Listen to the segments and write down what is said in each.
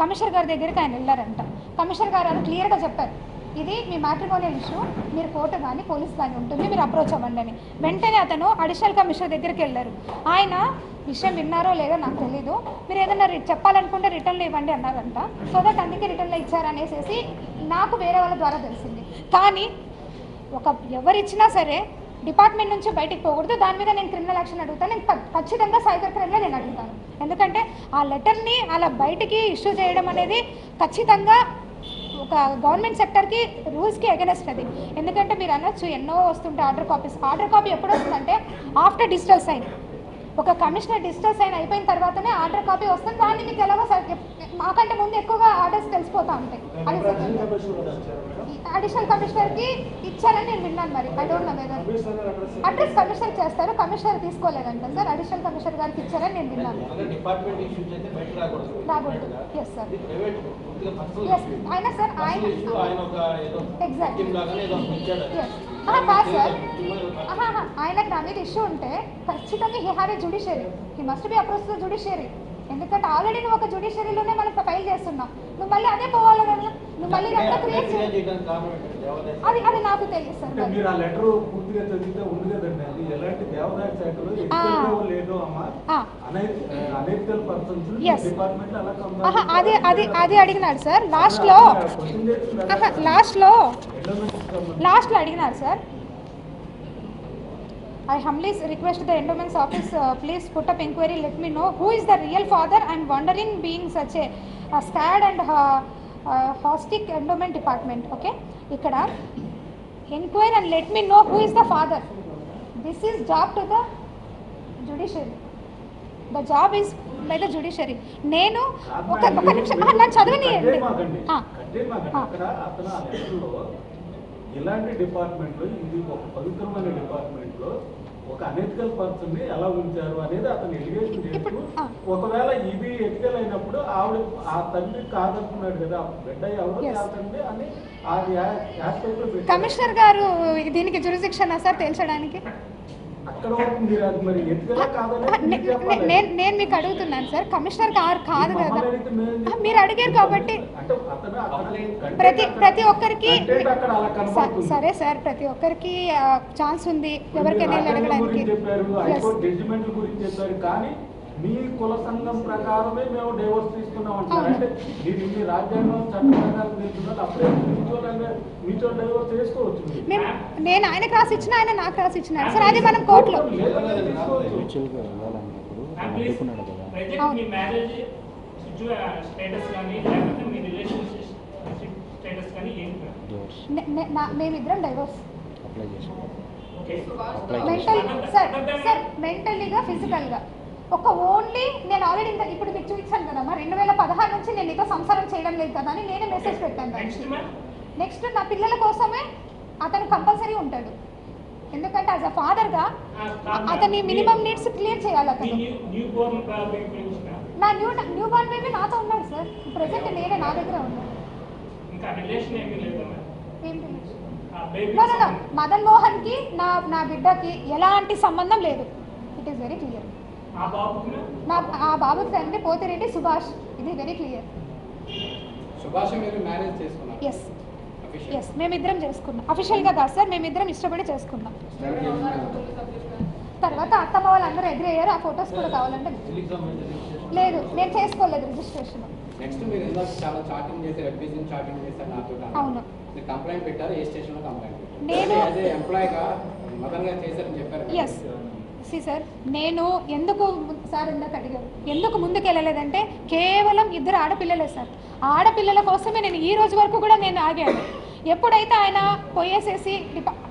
Commissioner గారి దగ్గరికి ఆయన వెళ్ళారంట. కమిషనర్ గారు అది క్లియర్గా చెప్పారు, ఇది మీ మ్యాట్రిమోనియల్ ఇష్యూ, మీరు కోర్టు కానీ పోలీస్ కానీ ఉంటుంది, మీరు అప్రోచ్ అవ్వండి అని. వెంటనే అతను అడిషనల్ కమిషనర్ దగ్గరికి వెళ్ళారు. ఆయన విషయం విన్నారో లేదో నాకు తెలీదు, మీరు ఏదైనా చెప్పాలనుకుంటే రిటర్న్లో ఇవ్వండి అన్నారంట. సో దట్ అందుకే రిటర్న్లో ఇచ్చారనేసి నాకు వేరే వాళ్ళ ద్వారా తెలిసింది. కానీ ఎవరిచ్చినా సరే డిపార్ట్మెంట్ నుంచి బయటికి పోకూడదు, దాని మీద నేను క్రిమినల్ యాక్షన్ అడుగుతాను. నేను ఖచ్చితంగా సైబర్ క్రైమ్లో నేను అడుగుతాను. ఎందుకంటే ఆ లెటర్ని అలా బయటికి ఇష్యూ చేయడం అనేది ఖచ్చితంగా ఒక గవర్నమెంట్ సెక్టర్కి రూల్స్కి అగెనెస్ట్ అది. ఎందుకంటే మీరు అనొచ్చు ఎన్నో వస్తుంటే ఆర్డర్ కాపీ ఎప్పుడు వస్తుందంటే ఆఫ్టర్ డిజిటల్ సైన్. ఒక కమిషనర్ డిజిటల్ సైన్ అయిపోయిన తర్వాతనే ఆర్డర్ కాపీ వస్తుంది. దాన్ని మీకు ఎలాగో మాకంటే ముందు ఎక్కువగా ఆర్డర్స్ తెలిసిపోతూ ఉంటాయి. అది అడిషనల్ కమిషనర్కి ఇచ్చారని నేను విన్నాను. మరి I don't know whether address commissioner చేస్తారు, కమిషనర్ తీసుకోలేదంట సార్. అడిషనల్ కమిషనర్ గారికి ఇచ్చారని నేను విన్నాను. రాకూడదు. ఎస్ సార్, ఎస్ అయినా సార్ ఆయన ఎగ్జాక్ట్ కాదు సార్. ఆయనకు నా మీద ఇష్యూ ఉంటే ఖచ్చితంగా he have a judiciary, he must be approach to judiciary. ఎందుకంటే ఆల్రెడీ నువ్వు ఒక జ్యుడిషియరీలోనే మనం ఫైల్ చేస్తున్నావు, నువ్వు మళ్ళీ అదే పోవాలి కదా, నువ్వు మళ్ళీ అంతా క్రియేట్ చేయాలి. అది నాకు తెలియదు సార్. మీరు ఆ లెటర్ పూర్తిగా చదివితే ఉంది కదండి, అది ఎలాంటి దేవాదాయ శాఖలో లేదో అమ్మా అనైతికల్ పర్సన్స్ డిపార్ట్మెంట్ అలా అది అడిగినాడు సార్. లాస్ట్లో అడిగినారు sir. I humbly request the endowments office, please put up inquiry, let me know who is the real father. I am wondering being such a scared and hostic endowment department. Okay, ikkada inquire and let me know who is the father. This is job to the judiciary. The job is by the judiciary. నేను ఒక నిమిషం నన్ను చదవనియండి. ఇలాంటి డిపార్ట్మెంట్లో ఇది ఒక పవిత్రమైన డిపార్ట్మెంట్లో ఒక అనెతికల్ పర్సన్ ని ఎలా ఉంచారు అనేది అతను ఎలిగేషన్ చేస్తూ, ఒకవేళ ఇది ఎథికల్ అయినప్పుడు ఆవిడ ఆ తండ్రి కాదనుకున్నాడు కదా, బిడ్డ ఎవరు తండ్రి అని ఆ యాస్పెక్ట్ లో కమిషనర్ గారు దీనికి జ్యూరిస్డిక్షన్ సార్ తేల్చడానికి నేను మీకు అడుగుతున్నాను సార్. కమిషనర్ గారు కాదు కదా, మీరు అడిగారు కాబట్టి ప్రతి ఒక్కరికి సరే సార్, ప్రతి ఒక్కరికి ఛాన్స్ ఉంది ఎవరికైనా అడగడానికి. మీ కుల సంఘం ప్రకారమే మేము డైవోర్స్ తీసుకున్నాం అంటారు. అంటే మీరు ఇన్ని రాజ్యాంగం చట్ట ప్రకారం తీసుకున్నారు, అప్పుడే మీతో డైవోర్స్ చేసుకోవచ్చు. నేను ఆయనకు రాసి ఇచ్చిన, ఆయన నాకు రాసి ఇచ్చినారు సార్. అది మనం కోర్టులో మేమిద్దరం డైవోర్స్ మెంటల్లీగా ఫిజికల్గా ఒక ఓన్లీ నేను ఆల్రెడీ ఇప్పుడు మీకు చూపించాను కదమ్మా, 2016 నుంచి నేను నీతో సంసారం చేయడం లేదు కదా అని నేనే మెసేజ్ పెట్టాను. నెక్స్ట్ నా పిల్లల కోసమే అతను కంపల్సరీ ఉంటాడు. ఎందుకంటే యాజ్ అ ఫాదర్గా అతని మినిమం నీడ్స్ క్లియర్ చేయాలి. అతను నా న్యూ బార్న్ బేబీ నాతో ఉన్నాడు సార్. ప్రెసెంట్ నేనే నా దగ్గర ఉన్నాను. మదన్ మోహన్ కి నా బిడ్డకి ఎలాంటి సంబంధం లేదు. It is very clear. ఆ బాబుకి తండ్రి పోతిరెడ్డి సుభాష్, ఇది వెరీ క్లియర్. ఎస్ మేమిద్దరం చేసుకున్నాం. అఫీషియల్గా కాదు సార్, మేమిద్దరం ఇష్టపడి చేసుకున్నాం. తర్వాత అత్తమ్మ వాళ్ళందరూ అగ్రీ అయ్యారు. ఆ ఫొటోస్ కూడా కావాలంటే లేదు, నేను చేసుకోలేదు రిజిస్ట్రేషన్. అవును, ఎస్ సి సార్. నేను ఎందుకు సార్ ఇందాక అడిగారు ఎందుకు ముందుకు వెళ్ళలేదంటే కేవలం 2 ఆడపిల్లలే సార్. ఆడపిల్లల కోసమే నేను ఈ రోజు వరకు కూడా నేను ఆగాను. ఎప్పుడైతే ఆయన పోయేసేసి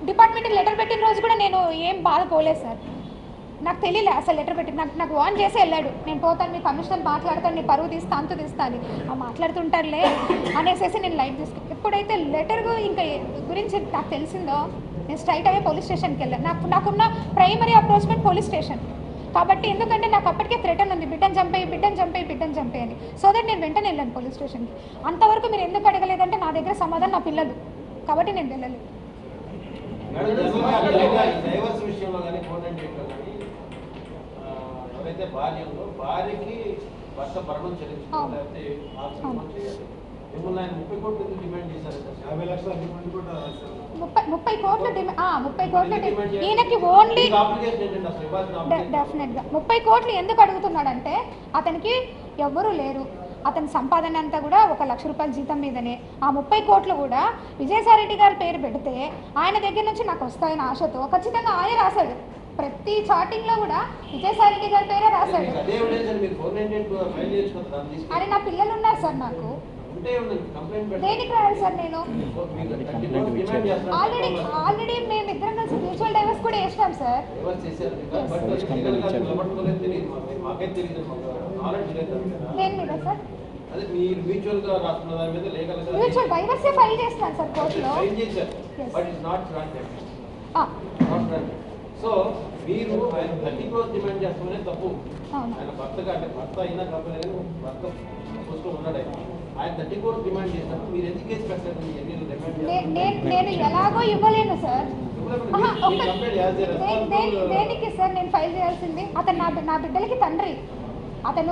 డిపార్ట్మెంట్కి లెటర్ పెట్టిన రోజు కూడా నేను ఏం బాధపోలేదు సార్. నాకు తెలియలే అసలు లెటర్ పెట్టి నాకు వాన్ చేసి వెళ్ళాడు, నేను పోతాను, మీ కమిషనర్ మాట్లాడతాను, నీ పరువు తీస్తా, అంతు తీస్తా అని. మాట్లాడుతుంటారులే అనేసి నేను లైట్ తీసుకు. ఎప్పుడైతే లెటర్ ఇంకా గురించి నాకు తెలిసిందో నేను స్ట్రైట్ అవే పోలీస్ స్టేషన్కి వెళ్ళాను. నాకున్న ప్రైమరీ అప్రోచ్మెంట్ పోలీస్ స్టేషన్ కాబట్టి, ఎందుకంటే నాకు అప్పటికే థ్రెటన్ ఉంది, బిడ్డను చంపే అని. సో దట్ నేను వెంటనే వెళ్ళాను పోలీస్ స్టేషన్కి. అంతవరకు మీరు ఎందుకు అడగలేదంటే నా దగ్గర సమాధానం నా పిల్లలు కాబట్టి నేను వెళ్ళలేదు. ఎవరైతే భార్య ఉందో భార్యకి భర్త భరణం చెల్లించుకోవాలి, లేకపోతే ఆశ్రమం చేయాలి. మిమ్మల్ని ఆయన 30 కోట్లు ఎందుకు డిమాండ్ చేశారు? 50 లక్షల డిమాండ్ కూడా 30 కోట్ల 30 కోట్ల ఈయనకి ఓన్లీ అప్లికేషన్ ఏంటంటే అసలు ఇవ్వాల్సిన డెఫినెట్గా 30 కోట్లు ఎందుకు అడుగుతున్నాడంటే అతనికి ఎవ్వరూ లేరు. అతని సంపాదన అంతా కూడా 1 లక్ష రూపాయల జీతం మీదనే. ఆ 30 కోట్లు కూడా విజయసాయిరెడ్డి గారి పేరు పెడితే ఆయన దగ్గర నుంచి నాకు వస్తాయని ఆశతో ఖచ్చితంగా ఆయన రాశాడు. ప్రతి చాటింగ్లో కూడా విజయసాయిరెడ్డి గారి పేరే రాశాడు. అని నా పిల్లలు ఉన్నారు సార్. నాకు దేనికి రాయాలి సార్? నేను ఆల్రెడీ మేము ఇద్దరం కలిసి మ్యూచువల్ డైవర్స్ కూడా వేసినాం సార్. దేని మీద సార్? మ్యూచువల్ డైవర్స్ ఫైల్ చేస్తున్నాను సార్ కోర్టులో. సో మీరు ఆయన 30 crores డిమాండ్ చేస్తామనే తప్పు. ఆయన భర్తగా అంటే భర్త అయినా కంపెనీ భర్త చూస్తూ ఉన్నాడు. ఆయన 30 crores డిమాండ్ చేసినప్పుడు మీరు ఎందుకు కేసు పెట్టలేదు? నేను ఎలాగో ఇవ్వలేను సార్. దేనికి సార్ నేను ఫైల్ చేయాల్సింది? అతను నా బిడ్డలకి తండ్రి. అతను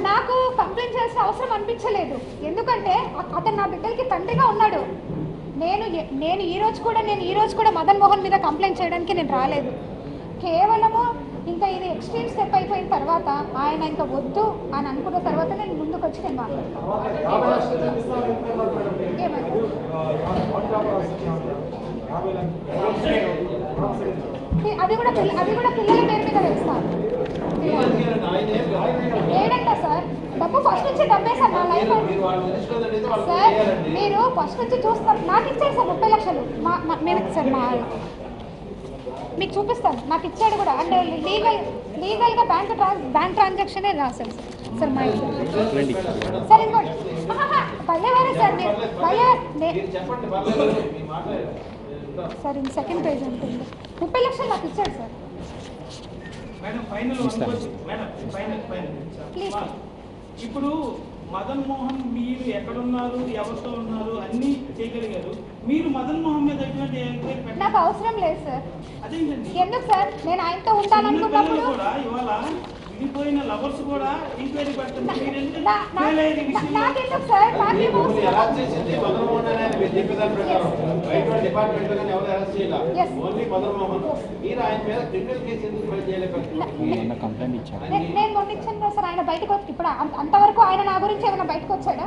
నాకు కంప్లైంట్ చేయాల్సిన అవసరం అనిపించలేదు. ఎందుకంటే అతను నా బిడ్డలకి తండ్రిగా ఉన్నాడు. నేను ఈ రోజు కూడా మదన్ మోహన్ మీద కంప్లైంట్ చేయడానికి నేను రాలేదు. కేవలము ఇంకా ఇది ఎక్స్ట్రీమ్ స్టెప్ అయిపోయిన తర్వాత ఆయన ఇంకా వద్దు అని అనుకున్న తర్వాత నేను ముందుకు వచ్చి నేను అది కూడా పిల్లల పేరు మీద వేస్తాను. ఏడంట సార్ డబ్బు ఫస్ట్ నుంచి డబ్బే సార్. నా లైఫ్ సార్ మీరు ఫస్ట్ నుంచి చూస్తారు. నాకు ఇచ్చాడు సార్ 30 లక్షలు. మేము సార్ మీకు చూపిస్తాను. నాకు ఇచ్చాడు కూడా. అంటే లీగల్గా బ్యాంక్ ట్రాన్సాక్షనే రాశాను సార్. మా సార్ ఇంకోటి భలేవారే sir. Sir in second page ఉంటుంది. 30 లక్షలు నాకు ఇచ్చాడు సార్. ప్లీజ్. ఇప్పుడు మదన్ మోహన్ మీరు ఎక్కడున్నారు, ఎవరితో ఉన్నారు అన్ని చేయగలిగారు. మీరు మదన్ మోహన్ మీద ఎటువంటి ఎంక్వైరీ పెట్టారు? నాకు అవసరం లేదు సార్. అదేంటండి ఎందుకు సార్? నేను ఆయనతో ఉంటాననుకున్నప్పుడు కూడా ఇవాళ విడిపోయిన లవర్స్ కూడా ఎంక్వైరీ పెడుతున్నారు. నాకెందుకు సార్? నాకేమో నేను మొన్న ఇచ్చాను సార్. ఆయన బయటకు వచ్చి ఇప్పుడు అంతవరకు ఆయన నా గురించి ఏమైనా బయటకు వచ్చాడా?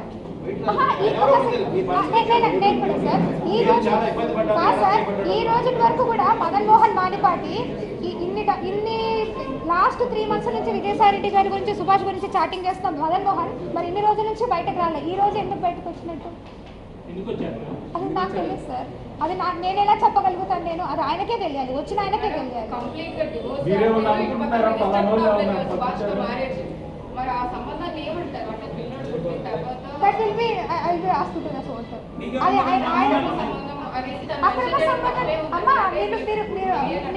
ఈ రోజు వరకు కూడా మదన్ మోహన్ మానిపాటి ఇన్ని లాస్ట్ 3 months నుంచి విజయసాయిరెడ్డి గారి గురించి, సుభాష్ గురించి చాటింగ్ చేస్తాం మదన్ మోహన్. మరి ఇన్ని రోజుల నుంచి బయటకు రాలే. ఈ రోజు ఎందుకు బయటకు వచ్చినట్టు అది నాకు తెలియదు సార్. అది నేను ఎలా చెప్పగలుగుతాను? నేను అది ఆయనకే తెలియాలి. వచ్చిన ఆయనకే తెలియాలి. That will be, I will be asked to do the photo. అమ్మ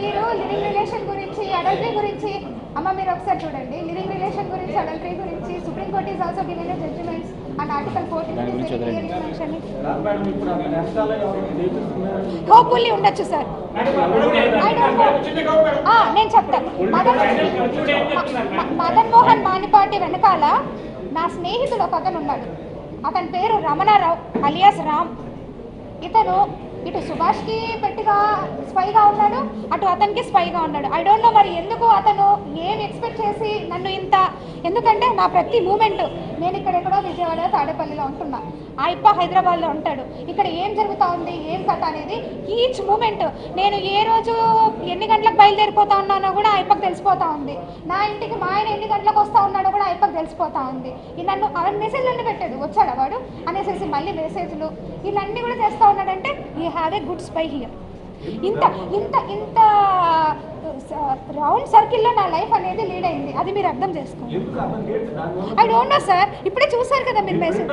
మీరు లివింగ్ రిలేషన్ గురించి, అడల్టరీ గురించి అమ్మ మీరు ఒకసారి చూడండి. లివింగ్ రిలేషన్ గురించి, అడల్టరీ గురించి Supreme Court is also given judgements and article 14 hopefully ఉండొచ్చు సార్. నేను చెప్తాను. మదన్ మోహన్ మానిపాటి వెనకాల నా స్నేహితుడు ఒక అతను ఉన్నాడు. అతని పేరు రమణారావు అలియాస్ రామ్. ఇతను ఇటు సుభాష్కి పెట్టిగా స్పైగా ఉన్నాడు, అటు అతనికి స్పైగా ఉన్నాడు. ఐ డోంట్ నో మరి ఎందుకు అతను ఏం ఎక్స్పెక్ట్ చేసి నన్ను ఇంత. ఎందుకంటే నా ప్రతి మూమెంట్, నేను ఇక్కడెక్కడో విజయవాడ తాడేపల్లిలో ఉంటున్నా, ఆయప్ప హైదరాబాద్లో ఉంటాడు. ఇక్కడ ఏం జరుగుతూ ఉంది, ఏం కథ అనేది ఈచ్ మూమెంట్ నేను ఏ రోజు ఎన్ని గంటలకు బయలుదేరిపోతా ఉన్నానో కూడా ఆయప్పకు తెలిసిపోతూ ఉంది. నా ఇంటికి మా ఆయన ఎన్ని గంటలకు వస్తూ ఉన్నాడో కూడా ఆయప్పకు తెలిసిపోతూ ఉంది. నన్ను మెసేజ్లన్నీ పెట్టాడు, వచ్చాడు వాడు అనేసి మళ్ళీ మెసేజ్లు ఇవన్నీ కూడా చేస్తూ ఉన్నాడంటే you have a good spy here. ఇంత ఇంత ఇంత రౌండ్ సర్కిల్లో నా లైఫ్ అనేది లీడ్ అయింది. అది మీరు అర్థం చేసుకోండి. I don't know sir. ఇప్పుడే చూసారు కదా మీరు మెసేజ్.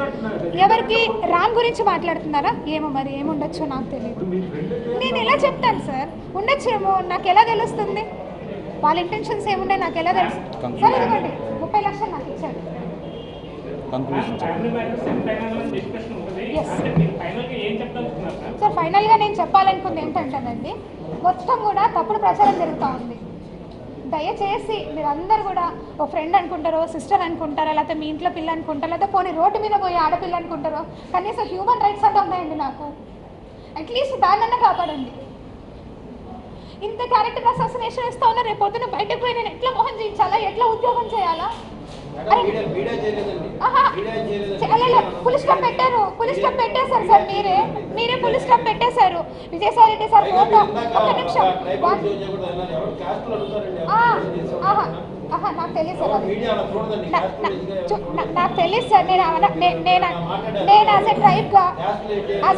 ఎవరికి రామ్ గురించి మాట్లాడుతున్నారా? ఏమో మరి ఏముండొచ్చో నాకు తెలియదు. నేను ఎలా చెప్తాను సార్? ఉండొచ్చేమో, నాకు ఎలా తెలుస్తుంది? వాళ్ళ ఇంటెన్షన్స్ ఏమున్నాయి నాకు ఎలా తెలుసు? సరే ఇదిగోండి 30 లక్షలు నాకు ఇచ్చాడు. సార్ ఫైనల్గా నేను చెప్పాలనుకుంది ఏంటంటేనండి, మొత్తం కూడా తప్పుడు ప్రచారం జరుగుతూ ఉంది. దయచేసి మీరందరూ కూడా ఓ ఫ్రెండ్ అనుకుంటారో, సిస్టర్ అనుకుంటారో, లేకపోతే మీ ఇంట్లో పిల్ల అనుకుంటారో, లేకపోతే పోనీ రోడ్డు మీద పోయి ఆడపిల్ల అనుకుంటారో, కనీసం హ్యూమన్ రైట్స్ అంటే ఉన్నాయండి నాకు. అట్లీస్ట్ దాన్నన్నా కాపాడండి. ఇంత క్యారెక్టర్ అసాసినేషన్ ఇస్తా ఉన్నా, రేపు పొద్దున బయటకు పోయి నేను ఎట్లా మోహన్ చేయించాలా, ఎట్లా ఉద్యోగం చేయాలా? పులిస్ స్టాప్ పెట్టారు, పులిస్ స్టాప్ పెట్టేశారు సార్, మీరే పులిస్ స్టాప్ పెట్టేశారు. విజయసాయి రెడ్డి సార్ ఫోటో, ఒక్క నిమిషం, నాకు తెలియదు సార్, నాకు తెలియదు సార్. నేను యాజ్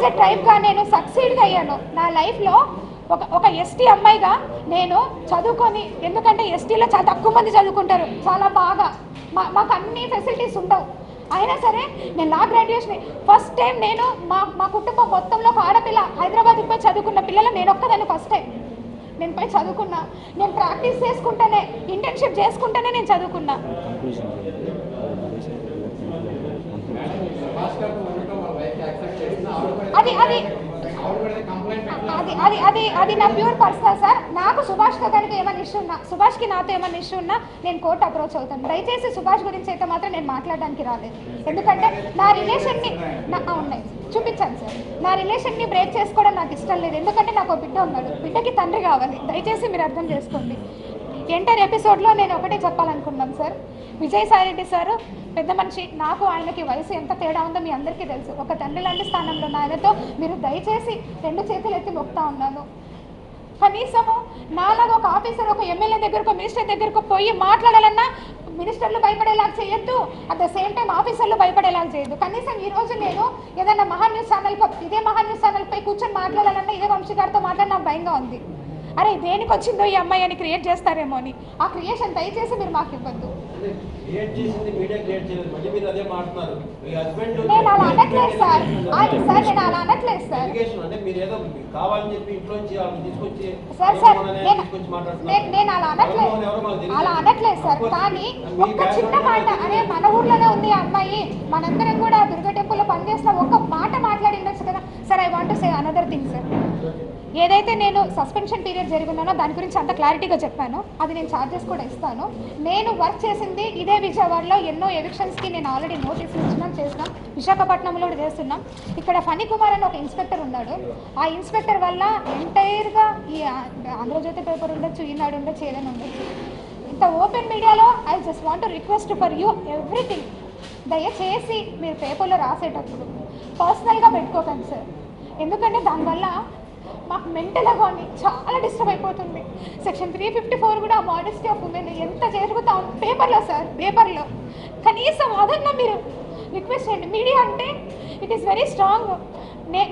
ఎ ట్రైబ్గా నేను సక్సీడ్గా అయ్యాను నా లైఫ్లో. ఒక ఎస్టీ అమ్మాయిగా నేను చదువుకొని, ఎందుకంటే ఎస్టీలో చాలా తక్కువ మంది చదువుకుంటారు, చాలా బాగా మాకు అన్ని ఫెసిలిటీస్ ఉండవు. అయినా సరే నేను లా గ్రాడ్యుయేషన్ ఫస్ట్ టైం నేను మా కుటుంబం మొత్తంలో ఒక ఆడపిల్ల హైదరాబాద్కి పోయి చదువుకున్న పిల్లలు నేను ఒక్కదాన్ని ఫస్ట్ టైం నేను పోయి చదువుకున్నా. నేను ప్రాక్టీస్ చేసుకుంటేనే, ఇంటర్న్షిప్ చేసుకుంటేనే నేను చదువుకున్నా. అది అది అది అది అది నా ప్యూర్ పర్సనల్ సార్. నాకు సుభాష్తో కనుక ఏమైనా ఇష్యూ ఉన్నా, సుభాష్కి నాతో ఏమైనా ఇష్యూ ఉన్నా నేను కోర్టు అప్రోచ్ అవుతాను. దయచేసి సుభాష్ గురించి అయితే మాత్రం నేను మాట్లాడడానికి రాలేదు. ఎందుకంటే నా రిలేషన్ని ఉన్నాయి చూపించాను సార్. నా రిలేషన్ని బ్రేక్ చేసుకోవడం నాకు ఇష్టం లేదు. ఎందుకంటే నాకు బిడ్డ ఉన్నాడు, బిడ్డకి తండ్రి కావాలి. దయచేసి మీరు అర్థం చేసుకోండి. ఎంటైర్ ఎపిసోడ్లో నేను ఒకటే చెప్పాలనుకున్నాను సార్. విజయసాయి రెడ్డి సార్ పెద్ద మనిషి, నాకు ఆయనకి వయసు ఎంత తేడా ఉందో మీ అందరికీ తెలుసు. ఒక తండ్రి లాంటి స్థానంలో ఆయనతో మీరు దయచేసి 2 చేతులు ఎత్తి మొక్కుతా ఉన్నాను. కనీసము నాలాగా ఒక ఆఫీసర్, ఒక ఎమ్మెల్యే దగ్గరకు, మినిస్టర్ దగ్గరకు పోయి మాట్లాడాలన్నా మినిస్టర్లు భయపడేలాగా చేయొద్దు, అట్ ద సేమ్ టైం ఆఫీసర్లు భయపడేలాగా చేయొద్దు. కనీసం ఈరోజు నేను ఏదైనా మహాన్యూస్ ఛానల్కి, ఇదే మహాన్యూస్ ఛానల్పై కూర్చొని మాట్లాడాలన్నా ఇదే వంశీ గారితో మాట్లాడి నాకు భయంగా ఉంది. అరే దేనికి వచ్చిందో ఈ అమ్మాయి అని క్రియేట్ చేస్తారేమో అని. ఆ క్రియేషన్ దయచేసి మీరు మాకు ఇవ్వద్దు. నేను అలా అనట్లేదు సార్, నేను అలా అనట్లేదు సార్. సార్ నేను అలా అనట్లేదు సార్. కానీ ఒక్క చిన్న మాట, అరే మన ఊర్లోనే ఉంది ఆ అమ్మాయి, మనందరం కూడా దుర్గా టెంపుల్లో పనిచేసిన ఒక్క మాట మాట్లాడి ఉండొచ్చు కదా sir. I want to say another thing sir. ఏదైతే నేను సస్పెన్షన్ పీరియడ్ జరిగినానో దాని గురించి అంత క్లారిటీగా చెప్పాను. అది నేను ఛార్జెస్ కూడా ఇస్తాను. నేను వర్క్ చేసింది ఇదే విజయవాడలో ఎన్నో ఎవిక్షన్స్కి నేను ఆల్రెడీ నోటీసులు ఇచ్చినాం, చేసినాం. విశాఖపట్నంలో కూడా చేస్తున్నాం. ఇక్కడ ఫణి కుమార్ అని ఒక ఇన్స్పెక్టర్ ఉన్నాడు. ఆ ఇన్స్పెక్టర్ వల్ల ఎంటైర్గా ఈ ఆంధ్రజ్యోతి పేపర్ ఉండొచ్చు, ఈనాడు ఉండొచ్చు, ఏదైనా ఉండొచ్చు, ఇంత ఓపెన్ మీడియాలో I just want to request for you everything. దయచేసి మీరు పేపర్లో రాసేటప్పుడు పర్సనల్గా పెట్టుకోకండి సార్. ఎందుకంటే దానివల్ల మాకు మెంటల్గా కానీ చాలా డిస్టర్బ్ అయిపోతుంది. సెక్షన్ 354 కూడా మోడెస్టీ ఆఫ్ ఉమెన్ ఎంత జరుగుతా ఉంది పేపర్లో సార్. పేపర్లో కనీసం అదన్నా మీరు రిక్వెస్ట్ చేయండి. మీడియా అంటే ఇట్ ఈస్ వెరీ స్ట్రాంగ్.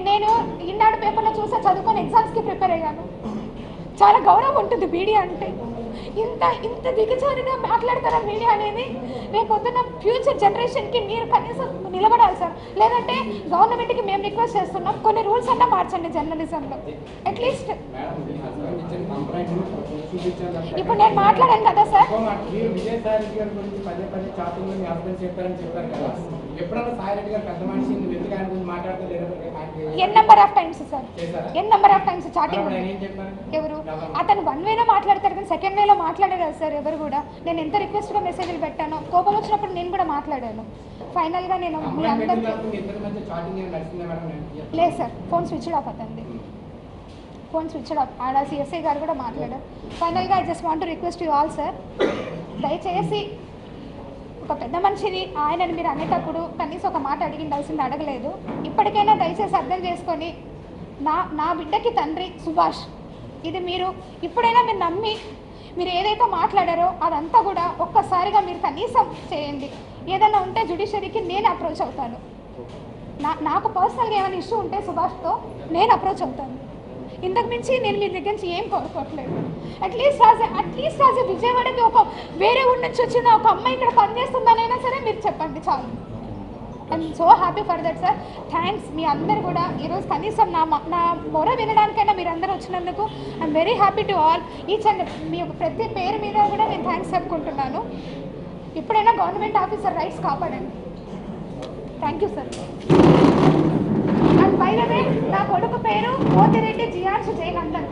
నేను ఈనాడు పేపర్లో చూసా, చదువుకొని ఎగ్జామ్స్కి ప్రిపేర్ అయ్యాను. చాలా గౌరవం ఉంటుంది మీడియా అంటే. ఇంత దిగజారిగా మాట్లాడతారా మీడియా అనేది? రేపు పొద్దున్న ఫ్యూచర్ జనరేషన్కి మీరు కనీసం నిలబడాలి సార్. లేదంటే గవర్నమెంట్కి మేము రిక్వెస్ట్ చేస్తున్నాం, కొన్ని రూల్స్ అన్నా మార్చండి జర్నలిజంలో అట్లీస్ట్. ఇప్పుడు నేను మాట్లాడాను కదా sir. N number of times sir, n number of times chatting. ఎవరు అతను 1 వేలో మాట్లాడతారు కానీ 2nd వేలో మాట్లాడారు కదా సార్ ఎవరు కూడా. నేను ఎంత రిక్వెస్ట్గా మెసేజ్లు పెట్టాను, కోపం వచ్చినప్పుడు నేను కూడా మాట్లాడాను. ఫైనల్గా నేను మీ అందరికీ లేదు సార్, ఫోన్ స్విచ్ ఆఫ్ అవుతుంది, ఫోన్ స్విచ్ ఆఫ్. ఆడ సిఎస్ఐ గారు కూడా మాట్లాడారు. ఫైనల్గా I just want to request you all sir, దయచేసి ఒక పెద్ద మనిషిని ఆయనని మీరు అనేటప్పుడు కనీసం ఒక మాట అడిగిండాల్సింది అడగలేదు. ఇప్పటికైనా దయచేసి అర్థం చేసుకొని నా బిడ్డకి తండ్రి సుభాష్, ఇది మీరు ఇప్పుడైనా మీరు నమ్మి మీరు ఏదైతే మాట్లాడారో అదంతా కూడా ఒక్కసారిగా మీరు కనీసం చేయండి. ఏదైనా ఉంటే జ్యుడిషియరీకి నేను అప్రోచ్ అవుతాను. నాకు పర్సనల్గా ఏమైనా ఇష్యూ ఉంటే సుభాష్తో నేను అప్రోచ్ అవుతాను. ఇంతకు మించి నేను మీ దగ్గర నుంచి ఏం కోరుకోవట్లేదు. అట్లీస్ట్ రాజే విజయవాడకి ఒక వేరే ఊరి నుంచి వచ్చిన ఒక అమ్మాయి ఇక్కడ పనిచేస్తుందనైనా సరే మీరు చెప్పండి చాలు. I'm so happy for that sir. Thanks మీ అందరు కూడా. ఈరోజు కనీసం నా మొర వినడానికైనా మీరు అందరూ వచ్చినందుకు I'm very happy to all each and మీ ప్రతి పేరు మీద కూడా నేను థ్యాంక్స్ చెప్పుకుంటున్నాను. ఇప్పుడైనా గవర్నమెంట్ ఆఫీసర్ రైట్స్ కాపాడండి. Thank you sir. By the way నా కొడుకు పేరు పోతిరెడ్డి జియార్ష్ జయలందర్.